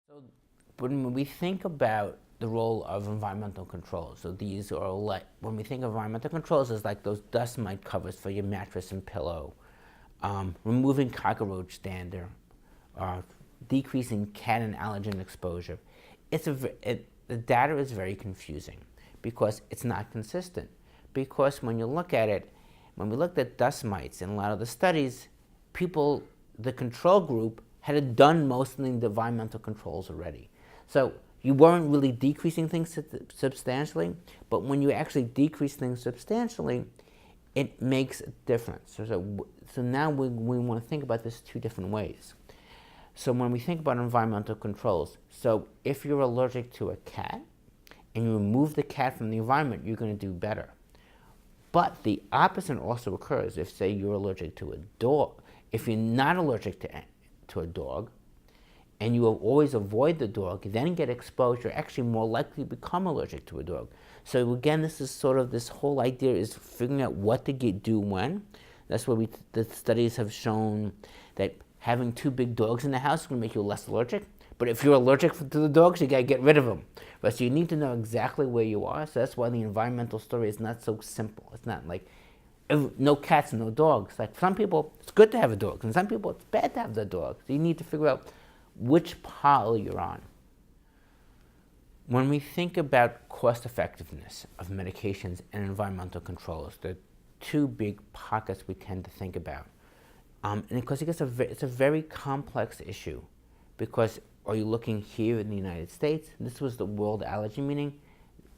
So when we think about the role of environmental controls, so these are like, when we think of environmental controls, it's like those dust mite covers for your mattress and pillow, removing cockroach dander, decreasing cat and allergen exposure. The data is very confusing because it's not consistent. Because when you look at it, when we looked at dust mites in a lot of the studies, the control group had done most of the environmental controls already. So you weren't really decreasing things substantially, but when you actually decrease things substantially, it makes a difference. So now we want to think about this two different ways. So when we think about environmental controls, so if you're allergic to a cat and you remove the cat from the environment, you're going to do better. But the opposite also occurs if, say, you're allergic to a dog. If you're not allergic to a dog, and you will always avoid the dog, then get exposed, you're actually more likely to become allergic to a dog. So again, this is sort of this whole idea is figuring out what to do when. That's where the studies have shown that having two big dogs in the house is going to make you less allergic. But if you're allergic to the dogs, you got to get rid of them. But so you need to know exactly where you are. So that's why the environmental story is not so simple. It's not like no cats, no dogs. Like some people, it's good to have a dog, and some people, it's bad to have the dog. So you need to figure out which pile you're on. When we think about cost effectiveness of medications and environmental controls, there are two big pockets we tend to think about. And because it's a very complex issue, because are you looking here in the United States? This was the World Allergy meeting.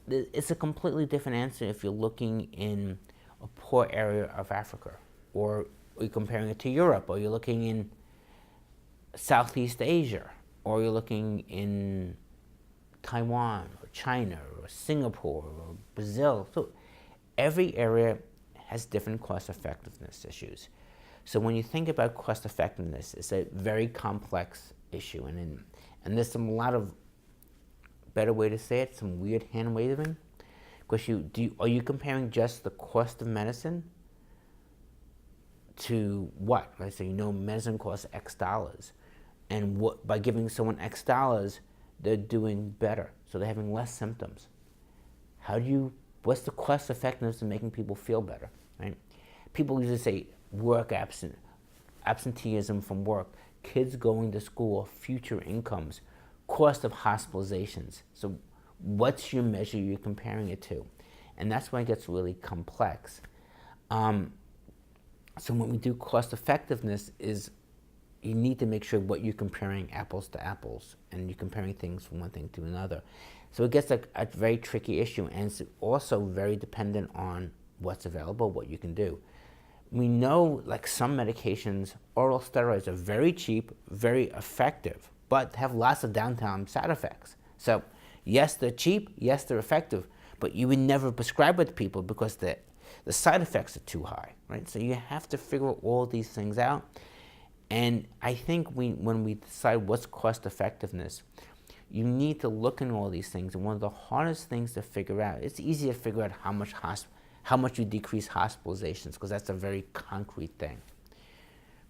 It's a completely different answer if you're looking in a poor area of Africa, or you're comparing it to Europe, or you're looking in Southeast Asia, or you're looking in Taiwan, or China, or Singapore, or Brazil. So every area has different cost effectiveness issues. So when you think about cost effectiveness, it's a very complex issue, and there's a lot of better way to say it, some weird hand waving, because are you comparing just the cost of medicine to what? Right? So medicine costs X dollars, and by giving someone X dollars, they're doing better, so they're having less symptoms. What's the cost effectiveness of making people feel better, right? People usually say absenteeism from work, kids going to school, future incomes, cost of hospitalizations. So what's your measure you're comparing it to? And that's why it gets really complex. So when we do cost effectiveness you need to make sure what you're comparing apples to apples, and you're comparing things from one thing to another. So it gets a very tricky issue, and it's also very dependent on what's available, what you can do. We know, like some medications, oral steroids are very cheap, very effective, but have lots of downtown side effects. So yes, they're cheap, yes, they're effective, but you would never prescribe it to people because the side effects are too high, right? So you have to figure all these things out. And I think when we decide what's cost effectiveness, you need to look into all these things. And one of the hardest things to figure out, it's easy to figure out how much you decrease hospitalizations, because that's a very concrete thing.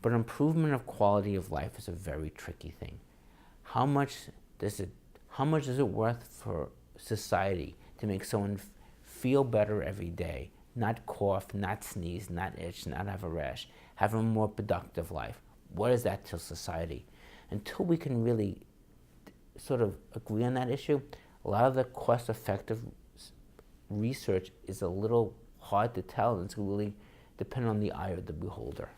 But improvement of quality of life is a very tricky thing. How much is it worth for society to make someone feel better every day, not cough, not sneeze, not itch, not have a rash, have a more productive life? What is that to society? Until we can really sort of agree on that issue, a lot of the cost-effective research is a little hard to tell, and it's really dependent on the eye of the beholder.